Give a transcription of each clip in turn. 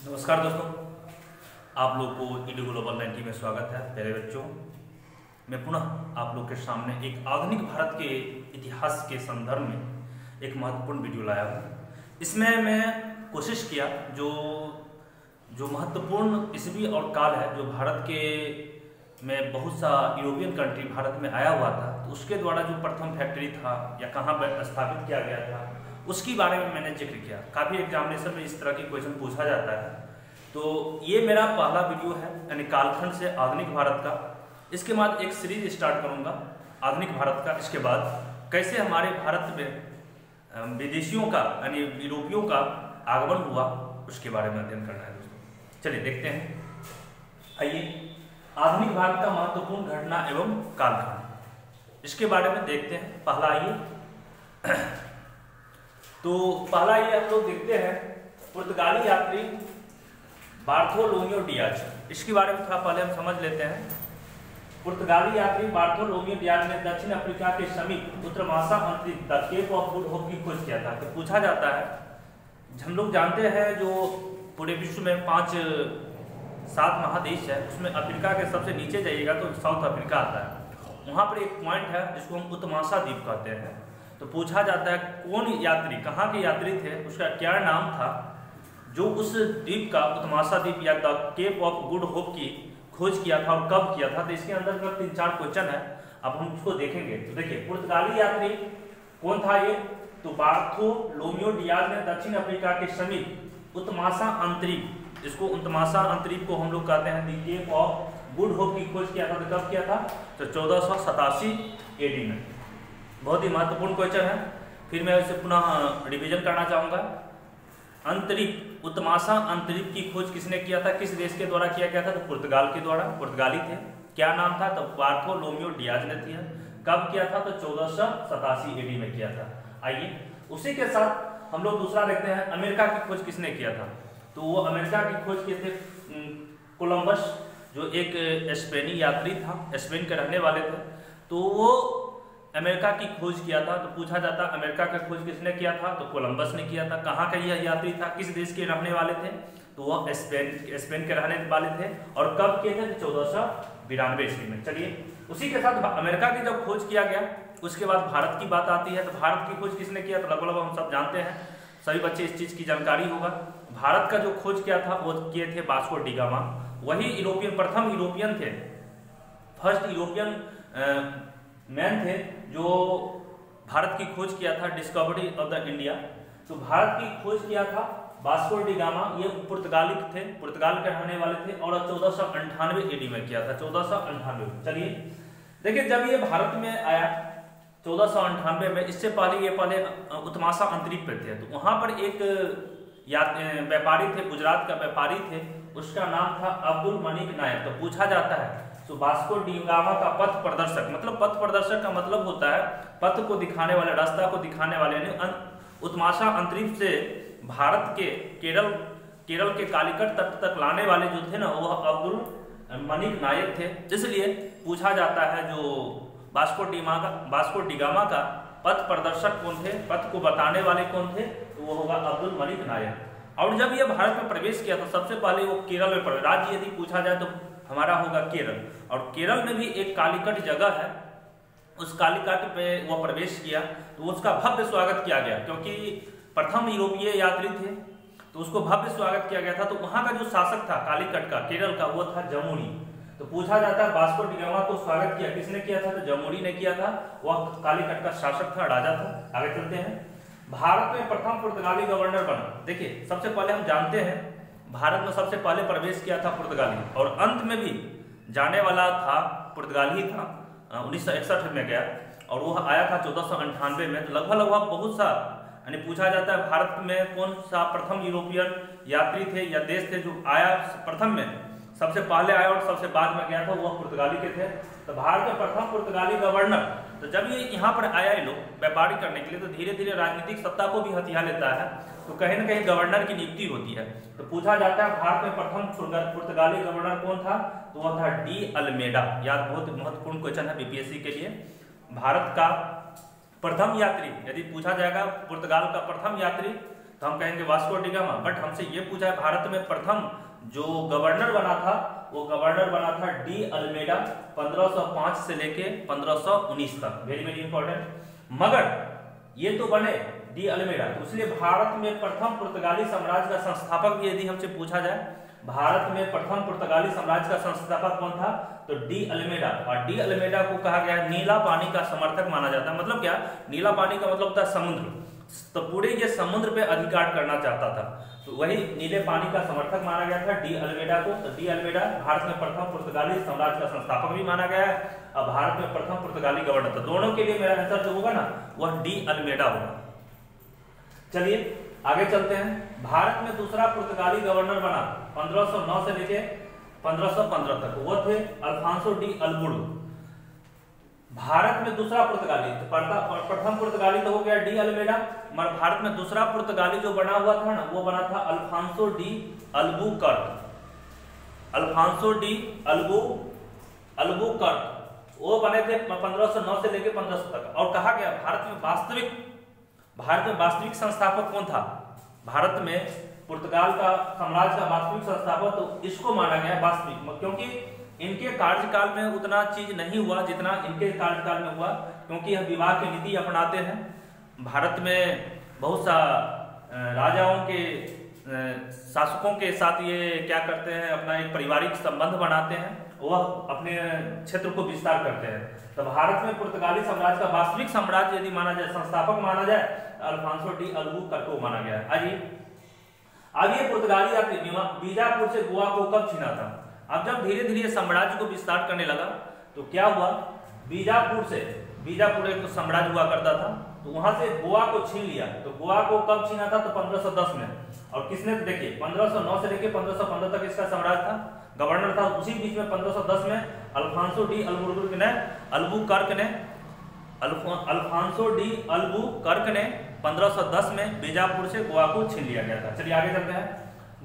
नमस्कार दोस्तों, आप लोग को ईडू ग्लोबल 90 में स्वागत है। प्यारे बच्चों, मैं पुनः आप लोग के सामने एक आधुनिक भारत के इतिहास के संदर्भ में एक महत्वपूर्ण वीडियो लाया हूँ। इसमें मैं कोशिश किया जो महत्वपूर्ण ईस्वी और काल है, जो भारत के में बहुत सा यूरोपियन कंट्री भारत में आया हुआ था, तो उसके द्वारा जो प्रथम फैक्ट्री था या कहाँ पर स्थापित किया गया था, उसके बारे में मैंने जिक्र किया। काफ़ी एग्जामिनेशन में इस तरह के क्वेश्चन पूछा जाता है। तो ये मेरा पहला वीडियो है, यानी कालखंड से आधुनिक भारत का। इसके बाद एक सीरीज स्टार्ट करूँगा आधुनिक भारत का। इसके बाद कैसे हमारे भारत में विदेशियों का यानी यूरोपियों का आगमन हुआ, उसके बारे में अध्ययन करना है दोस्तों। चलिए देखते हैं। आइए, आधुनिक भारत का महत्वपूर्ण घटना एवं कालखंड, इसके बारे में देखते हैं। पहला आइए तो पहला ये हम लोग देखते हैं पुर्तगाली यात्री बार्थोलोमियो डियाज। इसके बारे में थोड़ा पहले हम समझ लेते हैं। पुर्तगाली यात्री बार्थोलोमियो डियाज ने दक्षिण अफ्रीका के समीप उत्तर महासागरीय the Cape of Good Hope की खोज किया था। तो पूछा जाता है, हम लोग जानते हैं जो पूरे विश्व में 7 महादेश है, उसमें अफ्रीका के सबसे नीचे जाइएगा तो साउथ अफ्रीका आता है। वहाँ पर एक पॉइंट है जिसको हम उत्तमाशा द्वीप कहते हैं। तो पूछा जाता है कौन यात्री, कहाँ के यात्री थे, उसका क्या नाम था जो उस द्वीप का, उत्तमाशा द्वीप या the Cape of Good Hope की खोज किया था और कब किया था। तो इसके अंदर 3-4 क्वेश्चन है, अब हम उसको देखेंगे। तो देखिए, पुर्तगाली यात्री कौन था ये, तो बार्थोलोमियो डियाज ने दक्षिण अफ्रीका के समीप उत्तमाशा अंतरीप, इसको उत्तमाशा अंतरीप को हम लोग कहते हैं the Cape of Good Hope की खोज किया था। तो कब किया था, तो 1487 AD में। बहुत ही महत्वपूर्ण क्वेश्चन है। फिर मैं इसे पुनः रिवीजन करना चाहूँगा। अंतरिप, उत्तमाशा अंतरिप की खोज किसने किया था, किस देश के द्वारा किया गया था, तो पुर्तगाल के द्वारा। पुर्तगाली थे। क्या नाम था, तो बार्थोलोमियो डियाज ने किया। कब किया था, तो 1487 AD में किया था। आइए, उसी के साथ हम लोग दूसरा देखते हैं, अमेरिका की खोज किसने किया था। तो वो अमेरिका की खोज किए थे कोलंबस, जो एक स्पेनी यात्री था, स्पेन के रहने वाले थे। तो वो अमेरिका की खोज किया था। तो पूछा जाता अमेरिका की खोज किसने किया था, तो कोलंबस ने किया था। कहाँ का यह यात्री था, किस देश के रहने वाले थे, तो वह स्पेन के रहने वाले थे। और कब किए थे, 1492 ईस्वी में। चलिए, उसी के साथ अमेरिका की जब खोज किया गया, उसके बाद भारत की बात आती है। तो भारत की खोज किसने किया, तो लगभग हम सब जानते हैं, सभी बच्चे इस चीज़ की जानकारी होगा। भारत का जो खोज किया था वो किए थे वास्को डी गामा। वही यूरोपियन, प्रथम यूरोपियन थे, फर्स्ट यूरोपियन मैन थे जो भारत की खोज किया था, डिस्कवरी ऑफ द इंडिया। तो भारत की खोज किया था वास्को डी गामा। ये पुर्तगाली थे, पुर्तगाल के रहने वाले थे, और 1498 AD में किया था, 1498। चलिए देखिए, जब ये भारत में आया 1498 में, इससे पहले ये उत्तमाशा अंतरिप पे थे। तो वहाँ पर एक व्यापारी थे, गुजरात का व्यापारी थे, उसका नाम था अब्दुल मलिक नायक। तो पूछा जाता है, तो वास्को डी गामा का पथ प्रदर्शक, मतलब पथ प्रदर्शक का मतलब होता है पथ को दिखाने वाले, रास्ता को दिखाने वाले। उत्तमाशा अंतरिप से भारत के केरल के कालीकट तट तक लाने वाले जो थे ना, वह अब्दुल मलिक नायक थे। इसलिए पूछा जाता है जो वास्को डी गामा का पथ प्रदर्शक कौन थे, पथ को बताने वाले कौन थे, तो वो होगा अब्दुल मलिक नायक। और जब ये भारत में प्रवेश किया तो सबसे पहले वो केरल में प्रवेश, राज्य यदि पूछा जाए तो हमारा होगा केरल। और केरल में भी एक कालीकट जगह है, उस कालीकट पे वो प्रवेश किया तो उसका भव्य स्वागत किया गया, क्योंकि प्रथम यूरोपीय यात्री थे, तो उसको भव्य स्वागत किया गया था। तो वहाँ का जो शासक था कालीकट का, केरल का, वो था जमुनी। तो पूछा जाता है वास्को डी गामा को स्वागत किया किसने किया था, तो जमुनी ने किया था। वह कालीकट का शासक था, राजा था। आगे चलते हैं। भारत में प्रथम पुर्तगाली गवर्नर बना। देखिए, सबसे पहले हम जानते हैं भारत में सबसे पहले प्रवेश किया था पुर्तगाली, और अंत में भी जाने वाला था पुर्तगाली ही था। 1961 में गया और वह आया था 1498 में। तो लगभग बहुत सा, यानी पूछा जाता है भारत में कौन सा प्रथम यूरोपियन यात्री थे या देश थे जो आया प्रथम में, सबसे पहले आया और सबसे बाद में गया था, वह पुर्तगाली के थे। तो भारत में प्रथम पुर्तगाली गवर्नर। तो जब ये यहाँ पर आया ये लोग व्यापारी करने के लिए, तो धीरे धीरे राजनीतिक सत्ता को भी हथिया लेता है, तो कहीं ना कहीं गवर्नर की नियुक्ति होती है। तो पूछा जाता है भारत में प्रथम पुर्तगाली गवर्नर कौन था, तो वह था डी अल्मेडा। याद, बहुत महत्वपूर्ण क्वेश्चन है BPSC के लिए। भारत का प्रथम यात्री यदि पूछा जाएगा, पुर्तगाल का प्रथम यात्री तो हम कहेंगे वास्को डी गामा। बट हमसे ये पूछा है भारत में प्रथम जो गवर्नर बना था, वो गवर्नर बना था डी अल्मेडा 1505 से लेके 1519 तक। Very very important. मगर ये तो बने डी अल्मेडा, तो इसलिए भारत में प्रथम पुर्तगाली साम्राज्य का संस्थापक भी यदि हमसे पूछा जाए, भारत में प्रथम पुर्तगाली साम्राज्य का संस्थापक कौन था, तो डी अल्मेडा। और डी अल्मेडा को कहा गया नीला पानी का समर्थक माना जाता है। मतलब क्या, नीला पानी का मतलब होता है समुद्र, तो पूरे ये समुद्र पे अधिकार करना चाहता था, तो वही नीले पानी का समर्थक माना गया था डी अल्मेडा को। तो डी अल्मेडा भारत में प्रथम पुर्तगाली साम्राज्य का संस्थापक भी माना गया है और भारत में प्रथम पुर्तगाली गवर्नर था। दोनों के लिए मेरा आंसर जो होगा ना वह डी अल्मेडा होगा। चलिए आगे चलते हैं। भारत में दूसरा पुर्तगाली गवर्नर बना 1509 से लेके 1515 तक, वो थे अल्फांसो डी अल्बुर्ग। भारत में दूसरा पुर्तगाली, प्रथम पुर्तगाली तो हो गया डी अल्मेडा, मगर भारत में दूसरा पुर्तगाली जो बना हुआ था ना वो बना था Alfonso de Albuquerque. Alfonso de Albuquerque वो बने थे 1509 से लेके 1500 तक। और कहा गया भारत में वास्तविक संस्थापक कौन था, भारत में पुर्तगाल का साम्राज्य का वास्तविक संस्थापक, तो इसको माना गया वास्तविक, क्योंकि इनके कार्यकाल में उतना चीज नहीं हुआ जितना इनके कार्यकाल में हुआ, क्योंकि यह विवाह की नीति अपनाते हैं। भारत में बहुत सा राजाओं के शासकों के साथ ये क्या करते हैं, अपना एक पारिवारिक संबंध बनाते हैं, वह अपने क्षेत्र को विस्तार करते हैं। तो भारत में पुर्तगाली साम्राज्य का वास्तविक साम्राज्य यदि माना जाए, संस्थापक माना जाए, अल्फांसो डी अल्बुकर्क को माना गया है। अब ये पुर्तगाली यात्री बीजापुर से गोवा को कब छीना था। अब जब धीरे धीरे साम्राज्य को विस्तार करने लगा तो क्या हुआ, बीजापुर एक तो साम्राज्य हुआ करता था, तो वहां से गोवा को छीन लिया। तो गोवा को कब छीना था, तो 1510 में। और किसने, तो देखिए 1509 से लेके 1515 तक इसका साम्राज्य था, गवर्नर था। उसी बीच में 1510 में अल्फांसो डी अल्बुकर्क ने 1510 में बीजापुर से गोवा को छीन लिया गया था। चलिए आगे चलते हैं।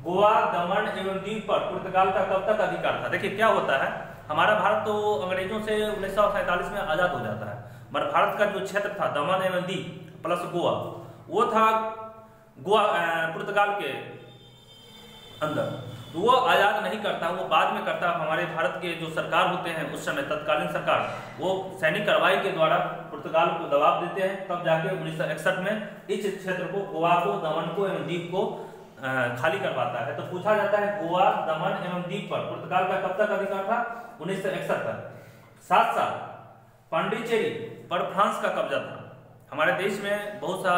गोवा, दमन एवं दीव पर पुर्तगाल का कब तक अधिकार था। देखिए क्या होता है, हमारा भारत तो अंग्रेजों से 1947 में आजाद हो जाता है, मगर भारत का जो क्षेत्र था दमन एवं दीव प्लस गोवा, वो था पुर्तगाल के अंदर, तो वो आजाद नहीं करता, वो बाद में करता। हमारे भारत के जो सरकार होते हैं उस समय तत्कालीन सरकार, वो सैनिक कार्रवाई के द्वारा पुर्तगाल को दबाव देते हैं, तब जाके 1961 में इस क्षेत्र को, गोवा को, दमन को एवं दीव को खाली करवाता है। तो पूछा जाता है गोवा, दमन एवं दीव पर पुर्तगाल का कब तक अधिकार था, 1961 तक। साथ साथ पांडिचेरी पर फ्रांस का कब्जा था। हमारे देश में बहुत सा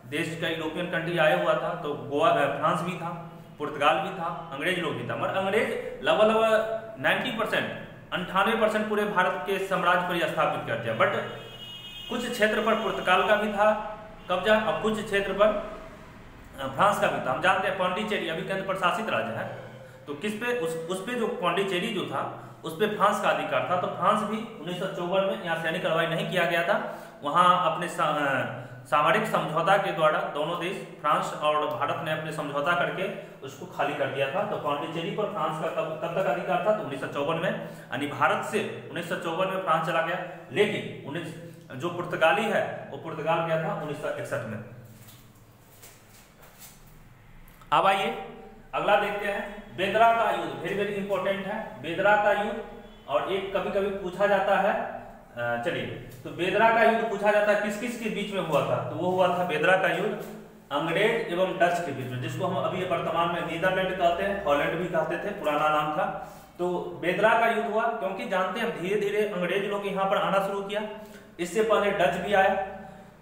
देश का यूरोपियन कंट्री आया हुआ था, तो गोवा, फ्रांस भी था, पुर्तगाल भी था, अंग्रेज लोग भी था, मगर अंग्रेज लगभग 90% 98% पूरे भारत के साम्राज्य पर स्थापित कर दिया। बट कुछ क्षेत्र पर पुर्तगाल का भी था कब्जा और कुछ क्षेत्र पर फ्रांस का भी था। हम जानते हैं पांडिचेरी अभी केंद्र प्रशासित राज्य है, तो किस पे, उस पे जो पांडिचेरी जो था उस पे फ्रांस का अधिकार था। तो फ्रांस भी 1954 में यहाँ सैनिक कार्रवाई नहीं किया गया था, वहाँ अपने सामरिक समझौता के द्वारा दोनों देश, फ्रांस और भारत ने अपने समझौता करके उसको खाली कर दिया था। तो पांडिचेरी पर फ्रांस का कब तक अधिकार था, तो 1954 में, यानी भारत से 1954 में फ्रांस चला गया, लेकिन जो पुर्तगाली है वो पुर्तगाल गया था 1961 में। अब आइए अगला देखते हैं, बेदरा का युद्ध, वेरी वेरी इंपॉर्टेंट है बेदरा का युद्ध, और एक कभी कभी पूछा जाता है, चलिए, तो बेदरा का युद्ध पूछा जाता है किस किस के बीच में हुआ था, तो वो हुआ था बेदरा का युद्ध अंग्रेज एवं डच के बीच में, जिसको हम अभी वर्तमान में नीदरलैंड कहते हैं, हॉलैंड भी कहते थे, पुराना नाम था। तो बेदरा का युद्ध हुआ क्योंकि जानते हैं धीरे धीरे अंग्रेज लोग यहाँ पर आना शुरू किया। इससे पहले डच भी आया,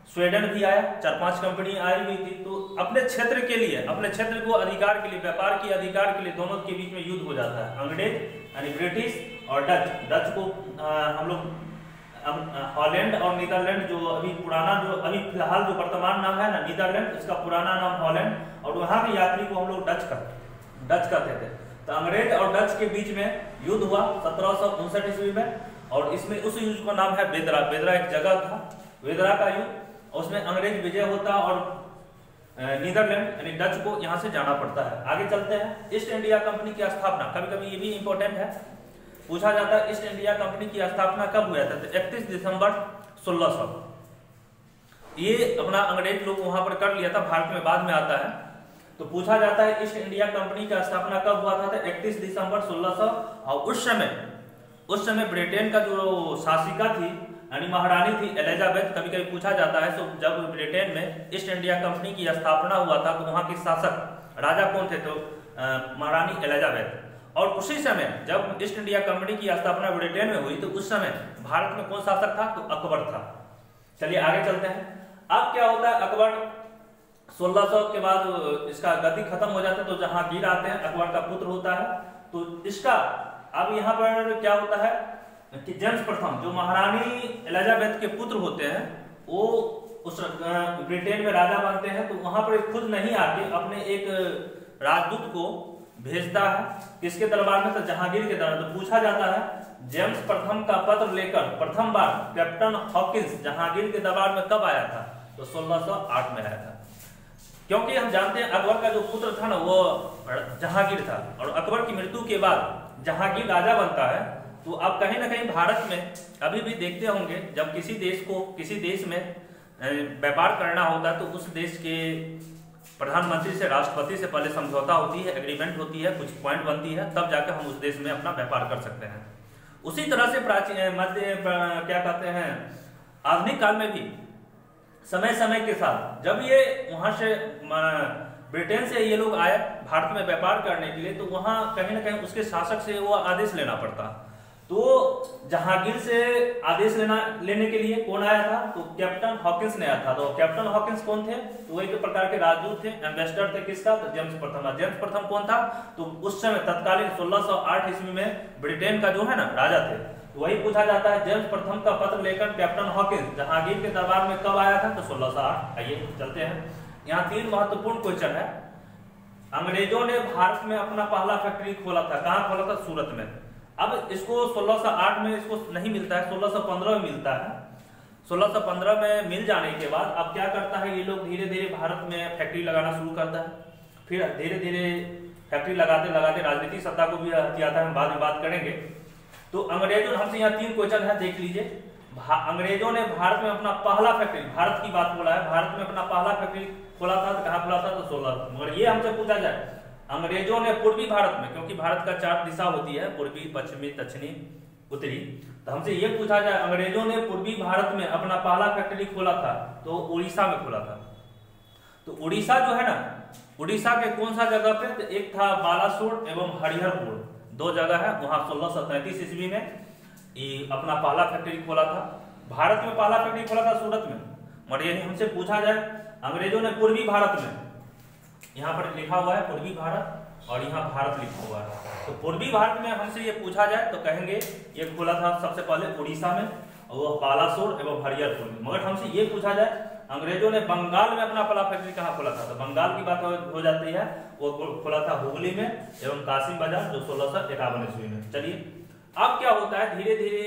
स्वीडन भी आया, 4-5 कंपनी आई हुई थी। तो अपने क्षेत्र के लिए, अपने क्षेत्र को अधिकार के लिए, व्यापार के अधिकार के लिए दोनों के बीच में युद्ध हो जाता है। अंग्रेज यानी ब्रिटिश और डच को हम लोग हॉलैंड और नीदरलैंड, जो अभी पुराना, जो अभी फिलहाल जो वर्तमान नाम है ना नीदरलैंड, इसका पुराना नाम हॉलैंड, और वहाँ के यात्री को हम लोग डच कहते थे। तो अंग्रेज और डच के बीच में युद्ध हुआ 1759 ईस्वी में, और इसमें उस युद्ध का नाम है बेदरा। बेदरा एक जगह था, बेदरा का युद्ध, उसमें अंग्रेज विजय होता और नीदरलैंड यानी डच को यहाँ से जाना पड़ता है। आगे चलते हैं, ईस्ट इंडिया कंपनी की स्थापना, कभी कभी ये भी इंपॉर्टेंट है, पूछा जाता है ईस्ट इंडिया कंपनी की स्थापना कब हुआ था, तो 31 दिसंबर 1600। ये अपना अंग्रेज लोग वहां पर कर लिया था, भारत में बाद में आता है। तो पूछा जाता है ईस्ट इंडिया कंपनी का स्थापना कब हुआ था? 31 दिसंबर 1600। और उस समय ब्रिटेन का जो शासिका थी यानी महारानी थी एलिजाबेथ, कभी कभी पूछा जाता है। तो जब ब्रिटेन में ईस्ट इंडिया कंपनी की स्थापना हुआ था तो वहां के शासक राजा कौन थे? तो महारानी एलिजाबेथ। और उसी समय जब ईस्ट इंडिया कंपनी की स्थापना ब्रिटेन में हुई तो उस समय भारत में कौन शासक था? तो अकबर था। चलिए आगे चलते हैं। अब क्या होता है, अकबर 1600 के बाद इसका गति खत्म हो जाता है तो जहांगीर आते हैं, अकबर का पुत्र होता है। तो इसका अब यहाँ पर क्या होता है कि जेम्स प्रथम जो महारानी एलिजाबेथ के पुत्र होते हैं वो उस ब्रिटेन में राजा बनते हैं। तो वहां पर खुद नहीं आके अपने एक राजदूत को भेजता है, किसके दरबार में? तो जहांगीर के दरबार। तो पूछा जाता है जेम्स प्रथम का पत्र लेकर प्रथम बार कैप्टन हॉकिंस जहांगीर के दरबार में कब आया था? तो 1608 में आया था। क्योंकि हम जानते हैं अकबर का जो पुत्र था ना वो जहांगीर था, और अकबर की मृत्यु के बाद जहांगीर राजा बनता है। तो अब कहीं ना कहीं भारत में अभी भी देखते होंगे जब किसी देश में व्यापार करना होता है तो उस देश के प्रधानमंत्री से, राष्ट्रपति से पहले समझौता होती है, एग्रीमेंट होती है, कुछ पॉइंट बनती है, तब जाकर हम उस देश में अपना व्यापार कर सकते हैं। उसी तरह से क्या कहते हैं आधुनिक काल में भी समय समय के साथ जब ये वहां से ब्रिटेन से ये लोग आए भारत में व्यापार करने के लिए, तो वहां कहीं ना कहीं उसके शासक से वो आदेश लेना पड़ता। तो जहांगीर से आदेश लेने के लिए कौन आया था? तो कैप्टन हॉकिंस ने आया था। तो कैप्टन हॉकिंस कौन थे? तो वो एक प्रकार के राजदूत थे, एम्बेसडर थे। किसका? तो जेम्स प्रथम। जेम्स प्रथम कौन था? तो उस समय तत्कालीन 1608 ईस्वी में ब्रिटेन का जो है ना राजा थे। तो वही पूछा जाता है जेम्स प्रथम का पत्र लेकर कैप्टन हॉकिंस जहांगीर के दरबार में कब आया था? तो 1608। आइए चलते हैं। यहाँ 3 महत्वपूर्ण क्वेश्चन है। अंग्रेजों ने भारत में अपना पहला फैक्ट्री खोला था, कहाँ खोला था? सूरत में। अब इसको 1608 में इसको नहीं मिलता है, 1615 में मिलता है। 1615 में मिल जाने के बाद अब क्या करता है ये लोग धीरे धीरे भारत में फैक्ट्री लगाना शुरू करता है। फिर धीरे धीरे फैक्ट्री लगाते लगाते राजनीतिक सत्ता को भी किया था, हम बाद में बात करेंगे। तो अंग्रेजों हमसे यहाँ 3 क्वेश्चन है, देख लीजिए। अंग्रेजों ने भारत में अपना पहला फैक्ट्री, भारत की बात बोला है, भारत में अपना पहला फैक्ट्री खोला था, तो कहाँ खोला था? तो 16। मगर ये हमसे पूछा जाए अंग्रेजों ने पूर्वी भारत में, क्योंकि भारत का 4 दिशा होती है, पूर्वी, पश्चिमी, दक्षिणी, उत्तरी। तो हमसे ये पूछा जाए अंग्रेजों ने पूर्वी भारत में अपना पहला फैक्ट्री खोला था तो उड़ीसा में खोला था। तो उड़ीसा जो है ना, उड़ीसा के कौन सा जगह पे? तो एक था बालासोर एवं हरिहरपुर, 2 जगह है वहां। 1633 ईस्वी में अपना पहला फैक्ट्री खोला था। भारत में पहला फैक्ट्री खोला था सूरत में। मगर यदि हमसे पूछा जाए अंग्रेजों ने पूर्वी भारत में, यहाँ पर लिखा हुआ है पूर्वी भारत और यहाँ भारत लिखा हुआ है, तो पूर्वी भारत में हमसे ये पूछा जाए तो कहेंगे ये खोला था सबसे पहले उड़ीसा में, और वो बालासोर एवं हरिहरपुर में। मगर हमसे ये पूछा जाए अंग्रेजों ने बंगाल में अपना पहला फैक्ट्री कहाँ खोला था, तो बंगाल की बात हो जाती है, वो खोला था हुगली में एवं कासिम बाजार, जो 1651 ईस्वी में। चलिए अब क्या होता है, धीरे धीरे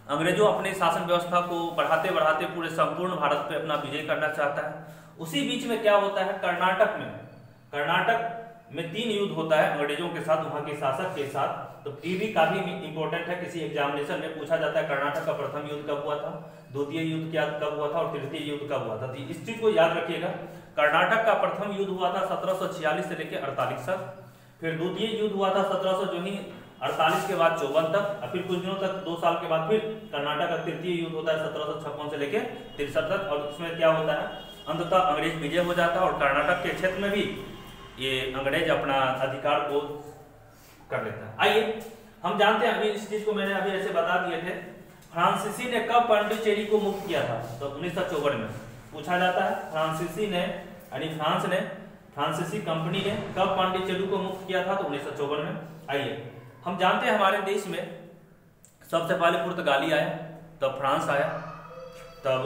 अंग्रेजों अपने शासन व्यवस्था को बढ़ाते बढ़ाते पूरे संपूर्ण भारत पे अपना विजय करना चाहता है। उसी बीच में क्या होता है, कर्नाटक में 3 युद्ध होता है अंग्रेजों के साथ, वहां के शासक के साथ। तो ये भी काफी इंपॉर्टेंट है, किसी एग्जामिनेशन में पूछा जाता है कर्नाटक का प्रथम युद्ध कब हुआ था, द्वितीय युद्ध क्या कब हुआ था और तृतीय युद्ध कब हुआ था। तो इस चीज को याद रखिएगा। कर्नाटक का प्रथम युद्ध हुआ था 1746 से लेकर 48 तक। फिर द्वितीय युद्ध हुआ था 1748 के बाद 54 तक, और फिर कुछ दिनों तक 2 साल के बाद फिर कर्नाटक का तृतीय युद्ध होता है 1756 से लेकर 63 तक। और इसमें क्या होता है, अंततः अंग्रेज विजय हो जाता है और कर्नाटक के क्षेत्र में भी ये अंग्रेज अपना अधिकार को कर लेता है। आइए हम जानते हैं, अभी इस चीज को मैंने अभी ऐसे बता दिए थे, फ्रांसीसी ने कब पांडिचेरी को मुक्त किया था, तो 1954 में पूछा जाता है। फ्रांसीसी ने यानी फ्रांस ने, फ्रांसीसी कंपनी ने कब पांडिचेरी को मुक्त किया था, तो 1954 में। आइए हम जानते हैं हमारे देश में सबसे पहले पुर्तगाली आया, तब फ्रांस आया, तब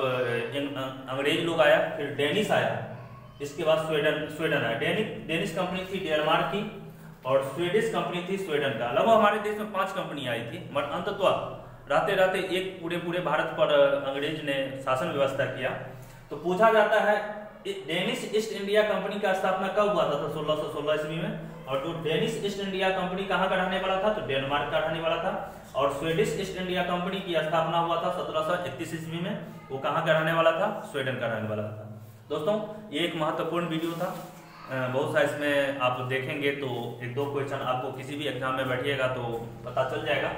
अंग्रेज लोग आया, फिर डेनिश आया, इसके बाद स्वीडन आया। डेनिश कंपनी थी डेनमार्क की और स्वीडिश कंपनी थी स्वीडन का। लगभग हमारे देश में 5 कंपनी आई थी, मगर अंततः रहते रहते एक पूरे भारत पर अंग्रेज ने शासन व्यवस्था किया। तो पूछा जाता है डेनिश ईस्ट इंडिया कंपनी का स्थापना कब हुआ था? तो 1616 ईस्वी में। और जो डेनिश ईस्ट इंडिया कंपनी कहाँ का रहने वाला था? तो डेनमार्क का रहने वाला था। और स्वीडिश ईस्ट इंडिया कंपनी की स्थापना हुआ था 1731 ईस्वी में, वो कहाँ का रहने वाला था? स्वीडन का रहने वाला था। दोस्तों ये एक महत्वपूर्ण वीडियो था, बहुत सा इसमें आप देखेंगे तो एक दो क्वेश्चन आपको किसी भी एग्जाम में बैठिएगा तो पता चल जाएगा,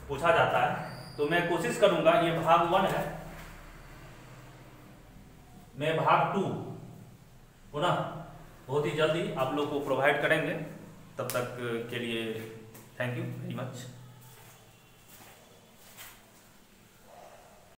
पूछा जाता है। तो मैं कोशिश करूंगा, ये भाग 1 है, मैं भाग 2 पुनः बहुत ही जल्दी आप लोग को प्रोवाइड करेंगे। तब तक के लिए थैंक यू वेरी मच।